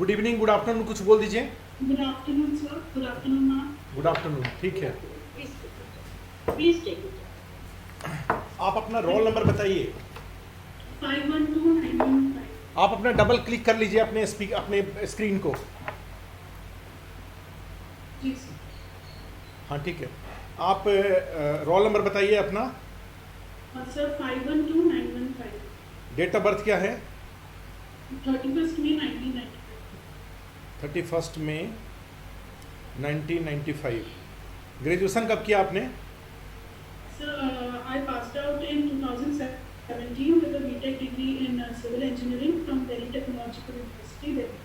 Good evening, good afternoon, कुछ बोल दीजिए। Good afternoon sir, good afternoon ma'am. Good afternoon, ठीक है। Please take it. आप अपना रोल नंबर बताइए। 512915। आप अपना डबल क्लिक कर लीजिए अपने स्क्रीन को। जी सर। हाँ ठीक है, आप रोल नंबर बताइए अपना। सर 512915। डेट ऑफ बर्थ क्या है? 31 May 1995। 31 मई 1995। ग्रेजुएशन कब किया आपने? Sir I passed out in 2017 with a BTech degree in civil engineering from Delhi Technological University, Delhi.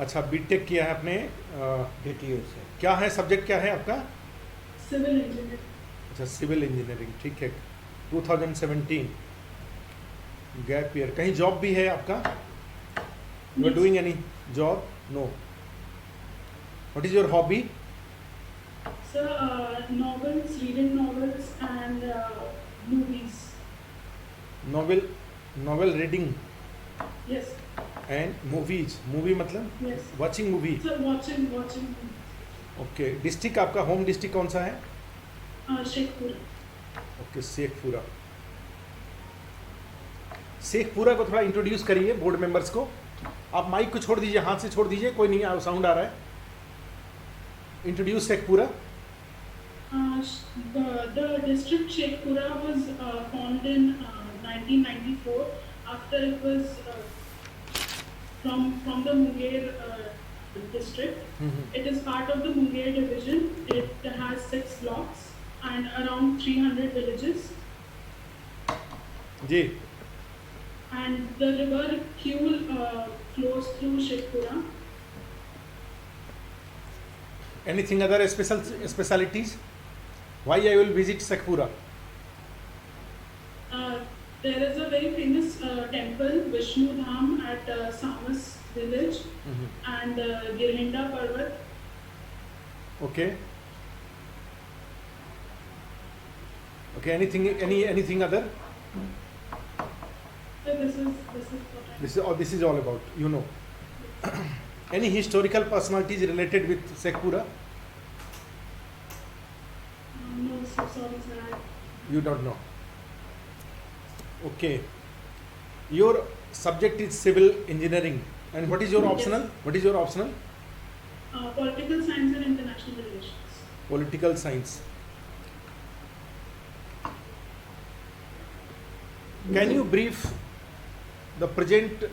अच्छा, बीटेक किया है आपने। DTU से। क्या है सब्जेक्ट, क्या है आपका? Civil engineering. अच्छा, सिविल इंजीनियरिंग, ठीक है। 2017 गैप ईयर। कहीं जॉब भी है आपका? You are doing any job? No. What is your hobby? Sir, novels, reading novels and movies. Novel reading Yes, and movies. Movie मतलब yes. Watching movie. Sir, watching movies. Okay, district आपका, home district कौन सा है? Shekhpura. Okay, Sheikhpura. Sheikhpura को थोड़ा introduce करिए board members को। आप माइक को छोड़ दीजिए, हाथ से छोड़ दीजिए, कोई नहीं साउंड आ रहा है। Introduce Sheikhpura. The district Shekhpura was formed in 1994 after it was from the Munger district. It is part of the Munger division. It has 6 blocks and around 300 villages. जी। And the river Kyul flows through Shekhpura. Anything other specialities? Why I will visit Shekhpura? There is a very famous temple, Vishnu Dham, at Samas village, and Girhinda Parvat. Okay okay, anything other? So this is what I This is all about, you know. Any historical personalities related with Shekhpura? No, so sorry sir. You don't know. Okay. Your subject is civil engineering. And what is your Yes. optional? What is your optional? Political science and international relations. Political science. Can you brief the present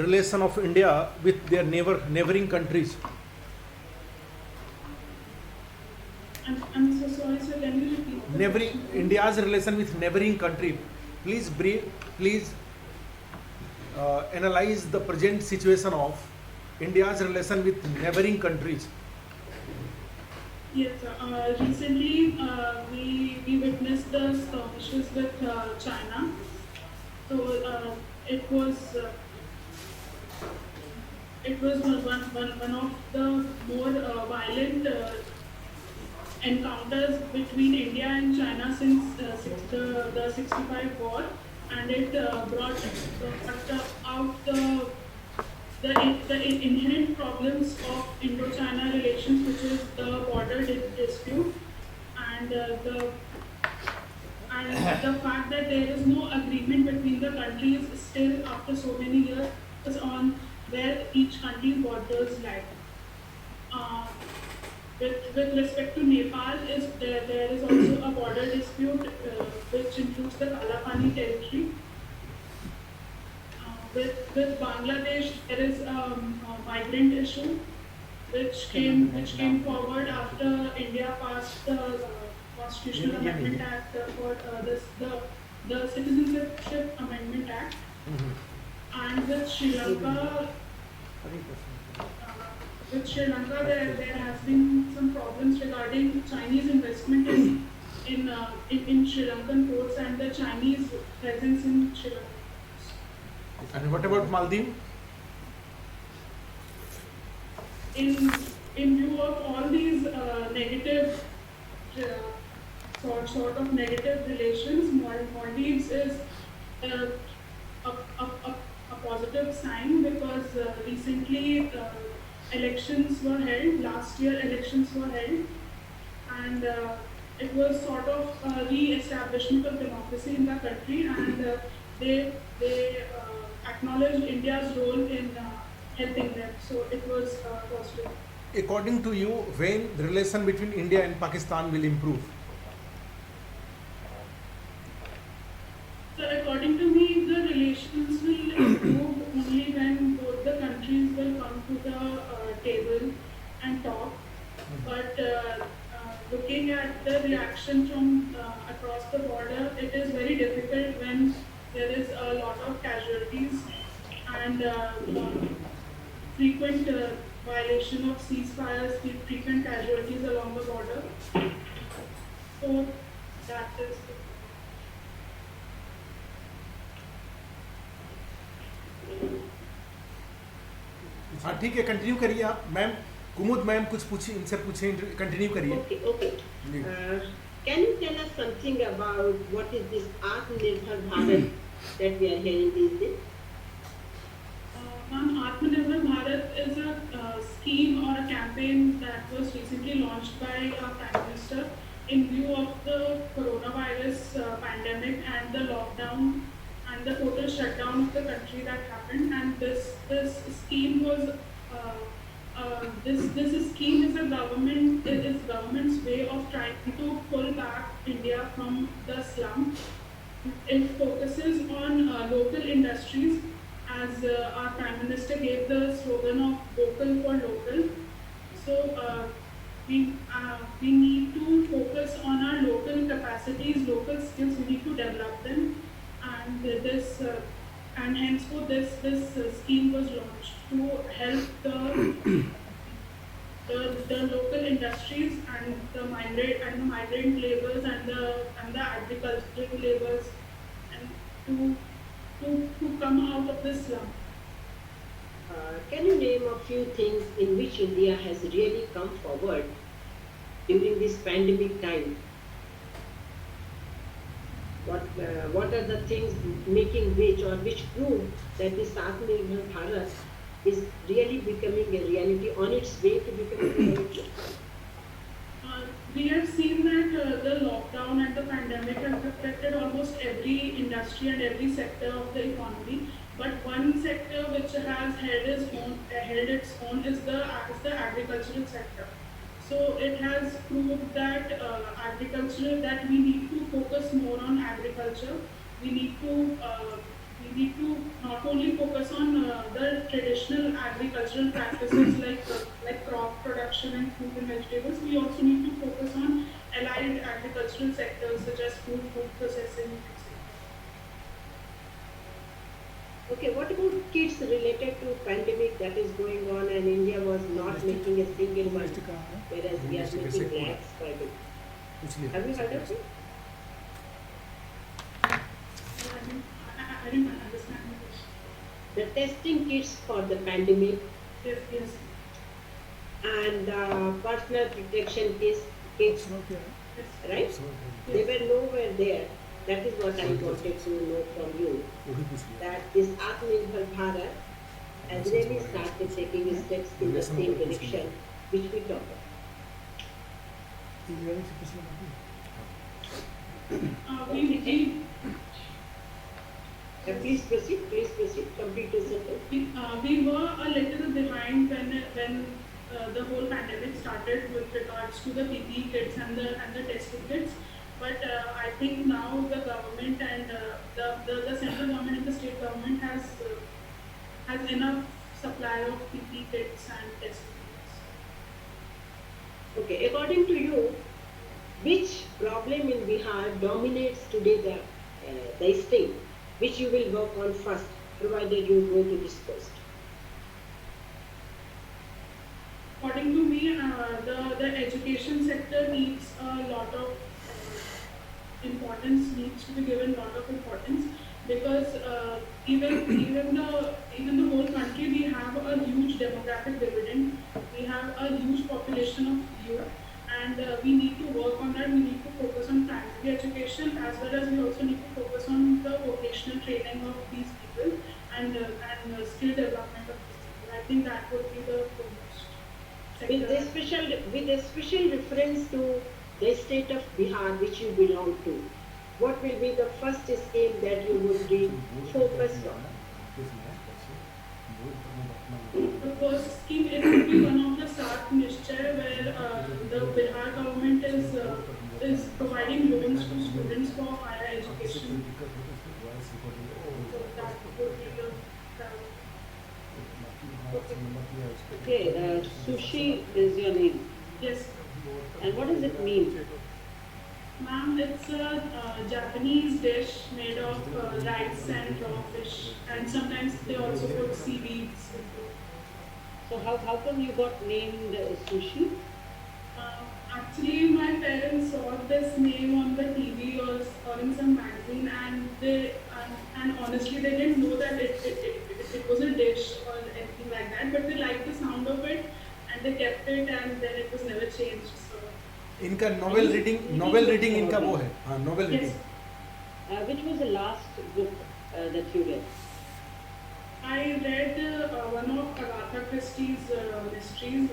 relation of India with their neighboring countries? I'm so sorry sir, can you repeat the question? India's relation with neighboring country. Please analyze the present situation of India's relation with neighboring countries. Yes sir. Recently we witnessed the skirmishes with China. So it was one of the more violent encounters between India and China since the 65 war, and it brought out the inherent problems of Indo-China relations, which is the border dispute, and the fact that there is no agreement between the countries still after so many years on where each country's borders lie. With respect to Nepal, there is also a border dispute which includes the Kalapani territory. With Bangladesh, there is a migrant issue which came forward after India passed the Constitutional Amendment Act for the Citizenship Amendment Act. And with Sri Lanka, there has been some problems regarding Chinese investment in Sri Lankan ports and the Chinese presence in Sri Lanka. And what about Maldives? In view of all these negative sort of negative relations, Maldives is a positive sign because recently elections were held. Last year, elections were held, and it was sort of a re-establishment of democracy in the country, and they acknowledged India's role in helping them. So it was positive. According to you, when the relation between India and Pakistan will improve? So according to me, the relations will improve only when both the countries will come to the table and talk. But looking at the reaction from across the border, it is very difficult when there is a lot of casualties and frequent violation of ceasefires, frequent casualties along the border. So that is. हाँ ठीक है, continue करिए आप ma'am. कुमुद ma'am कुछ पूछिए, इनसे पूछिए, continue करिए। Okay. Can you tell us something about what is this Atmanirbhar Bharat that we are hearing these days? Atmanirbhar Bharat is a scheme or a campaign that was recently launched by our Prime Minister in view of the coronavirus pandemic and the lockdown and the total shutdown of the country that happened. And this scheme was this scheme is government's way of trying to pull back India from the slum. It focuses on local industries, as our Prime Minister gave the slogan of "Vocal for Local." So we need to focus on our local capacities, local skills. We need to develop them, and henceforth this scheme was launched to help the local industries and the migrant laborers and the agricultural laborers, and to come out of this slum. Can you name a few things in which India has really come forward during this pandemic time? What are the things making which prove that this Atmanirbhar Bharat is really becoming a reality, on its way to becoming a reality? We have seen that the lockdown and the pandemic has affected almost every industry and every sector of the economy. But one sector which has held its own is the agricultural sector. So it has proved that that we need to focus more on agriculture. We need to not only focus on the traditional agricultural practices like crop production and fruit and vegetables. We also need to focus on allied agricultural sectors such as food processing, etc. Okay, what about kids related to pandemic that is going on, and India was not making a single one, whereas we are making lakhs per day. Have you heard of it? I didn't understand the question. The testing kits for the pandemic Yes. and personal protection kits, Yes. right? They were nowhere there. That is what I wanted to know from you. That this Atmanirbhar Bharat has really started taking steps in the same direction which we talk about. Please proceed, complete your sentence. We were a little behind when the whole pandemic started with regards to the PPE kits and the testing kits. But I think now the government and the central government and the state government has enough supply of PPE kits and testing kits. Okay, according to you, which problem in Bihar dominates today the state, which you will work on first, provided you go to this post? According to me, the education sector needs a lot of importance, needs to be given a lot of importance, because even the whole country, we have a huge demographic dividend. We have a huge population of youth, and we need to work on that. We need to focus on primary education as well as we also need to focus on the vocational training of these people and skill development of these people. I think that would be the foremost sector. With a special reference to the state of Bihar which you belong to, what will be the first scheme that you would be focused on? The first scheme it would be one of the Sat Nishchay where the Bihar government is providing loans to students for higher education. So that would be the Okay, sushi is your name. yes. And what does it mean? Ma'am, it's a Japanese dish made of rice and raw fish, and sometimes they also put seaweeds. So how come you got named sushi? Actually, my parents saw this name on the TV or in some magazine, and honestly, they didn't know that it was a dish or anything like that. But they liked the sound of it, and they kept it, and then it was never changed. So इनका novel reading इनका वो है, हाँ novel reading. yes, Which was the last book that you read? I read one of Agatha Christie's mysteries,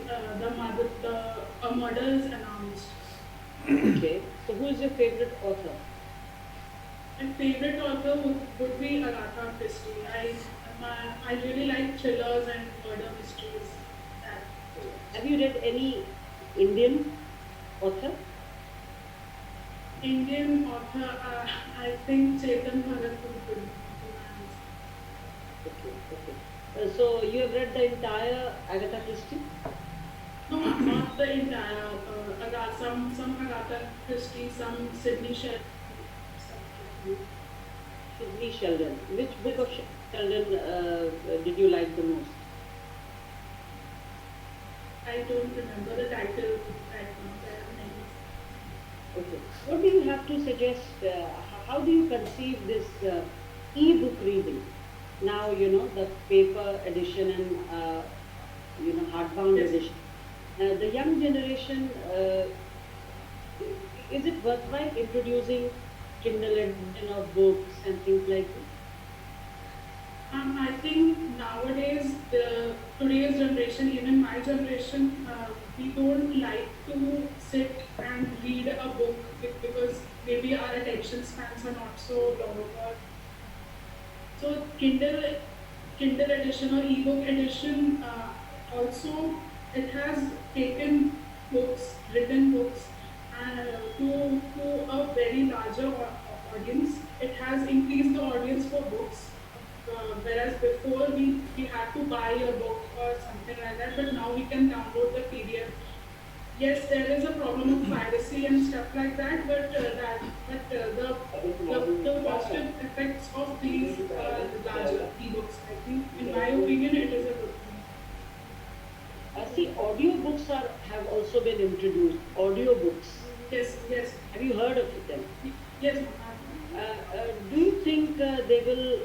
A Murder is Announced. Okay. So who is your favorite author? My favorite author would be Agatha Christie. I really like thrillers and murder mysteries. Have you read any Indian author? Indian author, I think Chetan Bhagat would be. Okay. So you have read the entire Agatha Christie? No, not the entire. Some Agatha Christie, some Sydney Sheldon. Sidney Sheldon. Which book of Sheldon did you like the most? I don't remember the title right now. Okay. What do you have to suggest? How do you conceive this e-book reading? Now, the paper edition and, hardbound Yes. edition. The young generation, is it worthwhile introducing Kindle edition of books and things like this? I think nowadays, today's generation, even my generation, we don't like to sit and read a book because maybe our attention spans are not so long. So Kindle edition or ebook edition, also it has taken books, written books, to a very larger audience. It has increased the audience for books. Whereas before we had to buy a book or something like that, but now we can download the PDF. Yes, there is a problem of piracy and stuff like that, but the positive effects of these larger ebooks, I think, in my opinion, it is a good thing. See, audiobooks have also been introduced. Audiobooks. Yes, yes, Have you heard of them? yes, ma'am. Do you think they will,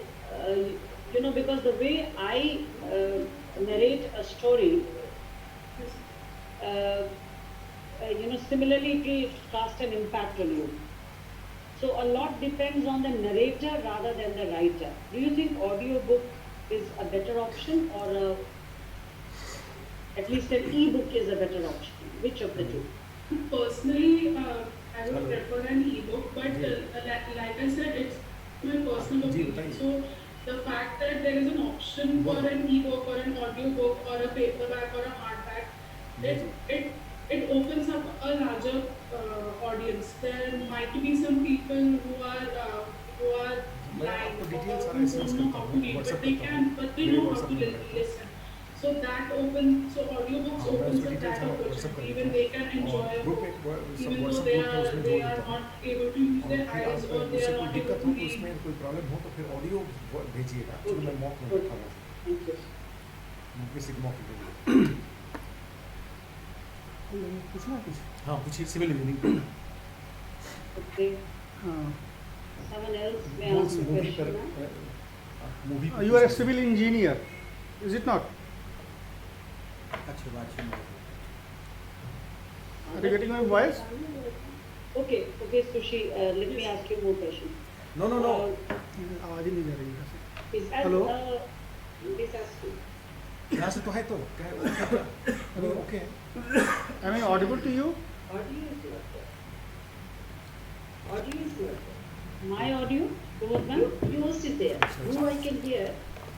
because the way I narrate a story, similarly it will cast an impact on you. So a lot depends on the narrator rather than the writer. Do you think audiobook is a better option or at least an e-book is a better option? Which of the two? Personally, I would prefer an ebook, but like I said, it's my personal opinion. So the fact that there is an option for an ebook or an audiobook or a paperback or a hardback, it opens up a larger audience. There might be some people who are blind or who don't know how to read, but they know how to listen. So audiobooks opens up that opportunity. Even they can enjoy a book, even though they are not able to use their eyes or they are not able to read. उसमें कोई problem हो तो फिर audio भेजिएगा. Actually मैं mock में बैठा हुआ Thank you. हूँ. बेसिक मॉक में. पूछना कुछ? हाँ पूछिए. Civil engineering. Okay. Someone else may ask a movie question. पर movie. You are a civil engineer, is it not? अच्छा बात Are you getting my voice? Okay, Sushi, let me ask you more questions. No, no, no. आवाज ही नहीं जा रही है यहाँ Is as, Hello? This has to. यहाँ से तो है तो क्या है? अभी ओके है. से. Am I audible to you? Audio is not there. Audio is not there. My audio, both of them? Yours is there. You I can hear,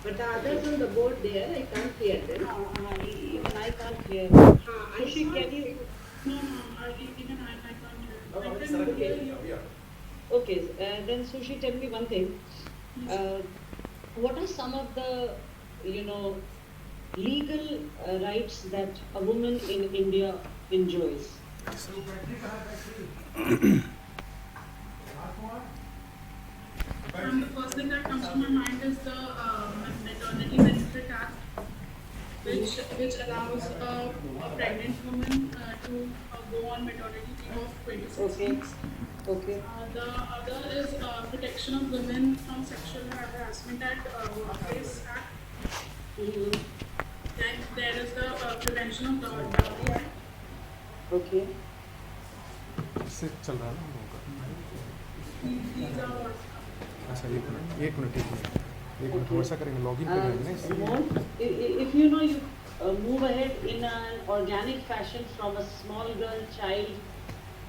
but the others on the board there, I can't hear them. Even I can't hear. Sushi, can you? No, even I can't hear. Oh, I it's can okay. hear you. Okay, then Sushi, tell me one thing. What are some of the, legal rights that a woman in India enjoys? And the first thing that comes to my mind is the Maternity Benefit Act, which allows a pregnant woman to go on maternity leave of 26 Okay. weeks. Okay. The other is Protection of Women from Sexual Harassment Workplace Act. Mm-hmm. Then there is the Prevention of Dowry Act. Okay. इससे चल रहा है ना हम लोगों का. These are what. अच्छा एक मिनट हम ऐसा करेंगे लॉगिन कर लेंगे इसलिए. More, if you move ahead in an organic fashion from a small girl child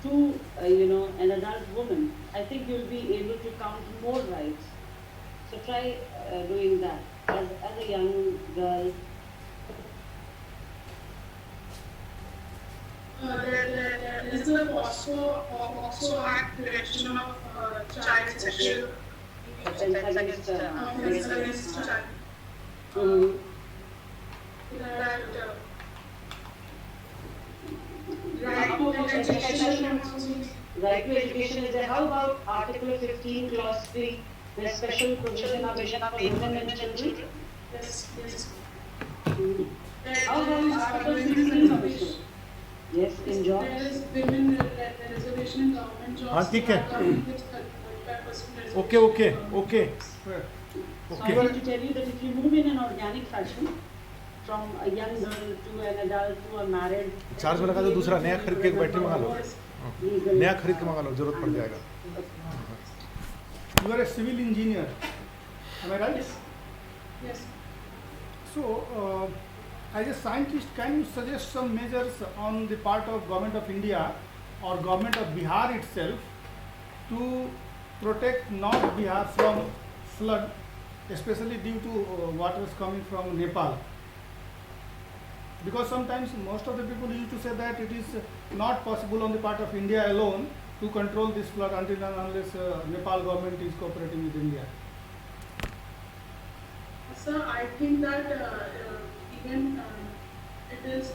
to an adult woman, I think you'll be able to count more rights. So try doing that as a young girl. There is the POSCO Act, Prevention of Child Sexual Offense against Offense against Child. Mhm. That right to education. Right to education is there. How about Article 15, Clause 3, the special provision of women and children? Yes. How about Article 16 also? Yes, in jobs. There is women reservation in government jobs. हाँ, ठीक है. With 35% okay. So I want to tell you that if you move in an organic fashion, from a young girl to an adult to a married, charge में लगा दो दूसरा नया खरीद के एक बैटरी मंगा लो. नया खरीद के मंगा लो जरूरत पड़ जाएगा. You are a civil engineer. Am I right? Yes. So, as a scientist, can you suggest some measures on the part of Government of India or Government of Bihar itself to protect North Bihar from flood, especially due to waters coming from Nepal? Because sometimes most of the people used to say that it is not possible on the part of India alone to control this flood until and unless Nepal government is cooperating with India. Sir, I think that even it is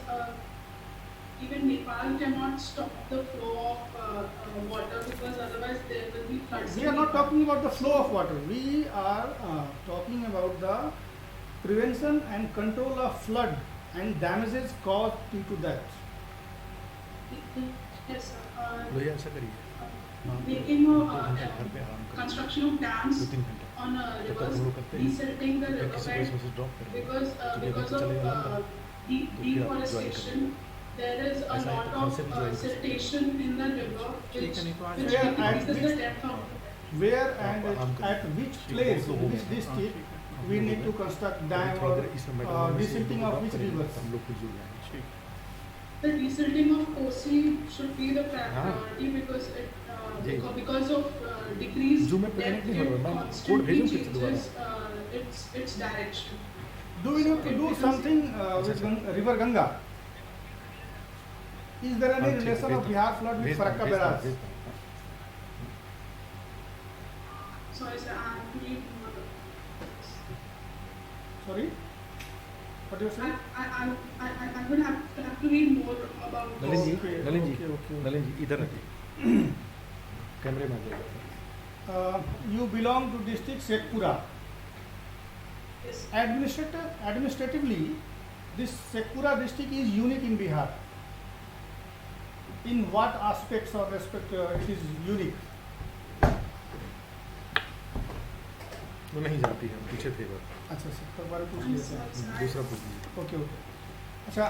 even Nepal cannot stop the flow of water because otherwise there will be floods. We are not talking about the flow of water. We are talking about the prevention and control of flood and damages caused due to that. Yes, sir. लो ये ऐसा करिए. Making घर पे आराम करिए. construction of dams 2-3 घंटे. on तब तक हम rivers, लोग करते हैं. desilting the फिर किसी riverbed को इसमें से ड्रॉप करेंगे. because of deforestation. There is a ऐसा है, lot तो of कौन से भी join siltation in the river which Yeah, increases the which- depth of water. Where and आराम करिए. at which place, which district, we need to construct dam or desilting of which rivers? हम लोग कुछ जुड़ जाएंगे. The desilting of Kosi should be the priority because ji. because of decreased Zoom में depth, present नहीं हो रहा, it मैं constantly code भेजूँ फिर से दोबारा? changes its direction. Do we need to do something with river Ganga? Is there any relation of Bihar flood with Farakka barrage? Sorry, sir, I have to read more. Sorry? What you saying? I would have to read more about Nalin ji, this. Nalin जी इधर रखिए. कैमरे में आ जाएगा. You belong to district Sheikhpura. Yes. Administratively, this Sheikhpura district is unique in Bihar. In what aspects or respect it is unique? वो नहीं जानती है, पीछे थे वो. अच्छा सर, तो बारे पूछ I'm लिया sorry, था. sir. ओके दूसरा पूछ लीजिए. अच्छा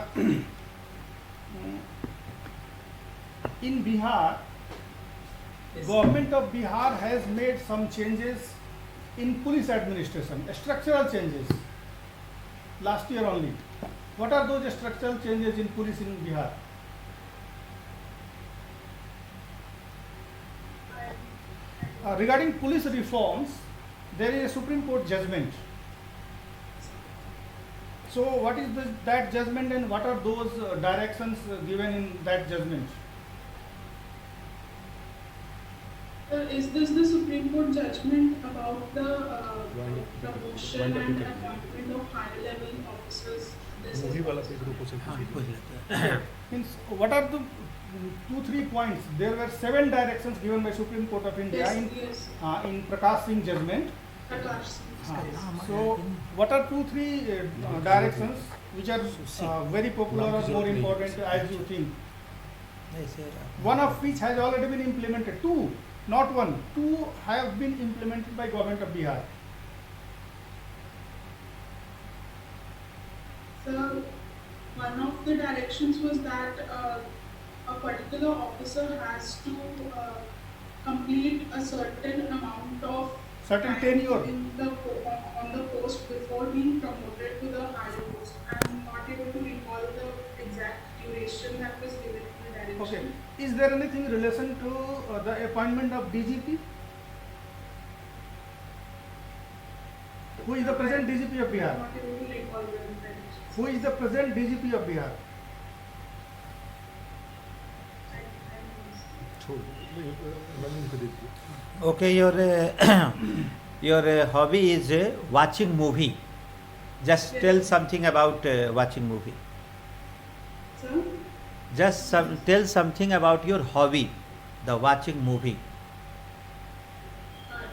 in Bihar, Yes. government of Bihar has made some changes in police administration, structural changes, last year only. What are those structural changes in police in Bihar? Regarding police reforms, there is a Supreme Court judgment. So what is that judgment and what are those directions given in that judgment? Is this the Supreme Court judgment about the promotion and appointment of higher level officers? This is movie वाला से group हो सकता Means what are the 2-3 points? There were 7 directions given by Supreme Court of India yes, yes. in Prakash Singh judgment. Prakash Singh. So what are 2-3 directions which are very popular or more important as you think? One of which has already been implemented. 2, not 1. 2 have been implemented by government of Bihar. So one of the directions was that a particular officer has to complete a certain amount of Certain time tenure. in the on the post before being promoted to the higher post. I'm not able to recall the exact duration that was given in the direction. Okay. Is there anything in relation to the appointment of DGP? Who is the present DGP of I'm Bihar? not able to recall the direction. Who is the present DGP of Bihar? Okay, your hobby is watching movie. Just tell something about watching movie. So, Just tell something about your hobby, the watching movie.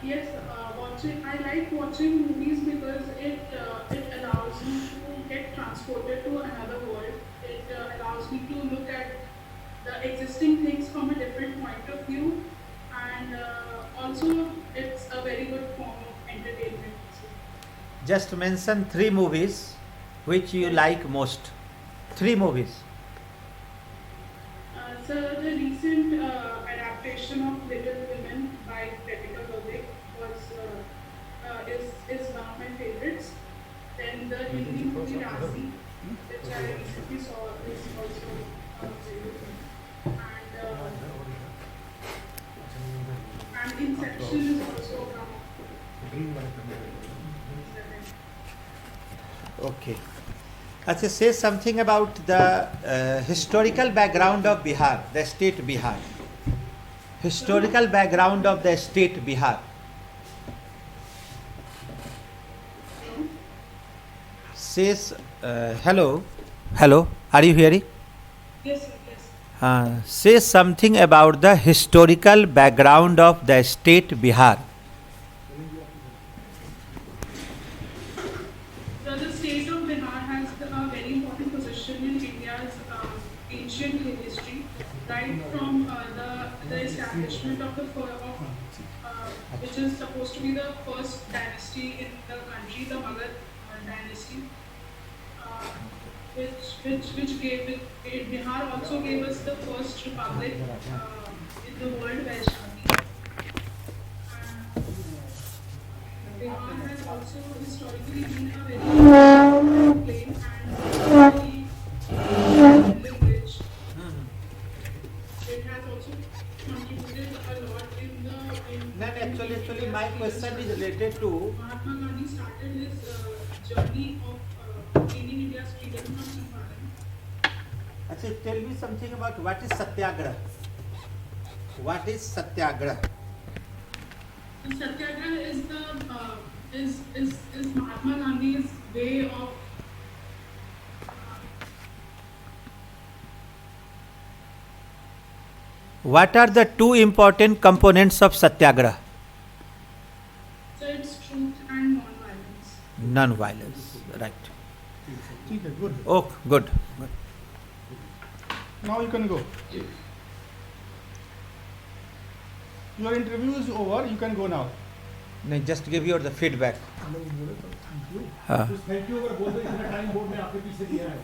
yes, I like watching movies because it allows me to get transported to another world. It allows me to look at the existing things from a different point of view, and also it's a very good form of entertainment. Just mention 3 movies which you like most. 3 movies. So the recent adaptation of Little Women by Greta Gerwig is one of my favorites. Then the Hindi movie Rasi, which I recently saw, is also very good. And Inception is also from Okay. Achha, say something about the historical background of Bihar, the state Bihar. Historical background of the state Bihar. Says, hello, are you hearing? Yes, sir, yes. Say something about the historical background of the state Bihar. So the state of Bihar has a very important position in India's ancient history, right from the establishment of which is supposed to be the first dynasty in the country, the Magadh dynasty, which gave it, Bihar also gave us the first republic in the world, Vaishnavi. Bihar has also historically been a very plain and very language. It has also contributed a lot in the. Actually, my question is related to. Mahatma Gandhi started his journey of gaining India's freedom from Champaran. Achha, tell me something about what is Satyagraha. What is Satyagraha? And Satyagraha is the is Mahatma Gandhi's way of What are the 2 important components of Satyagraha? so it's truth and non-violence. Non-violence, right. Okay, good. Oh, good. Now you can go. Your interview is over. You can go now. No, just give your the feedback. Thank you अगर बोल दो इतना time board ने आपके पीछे दिया है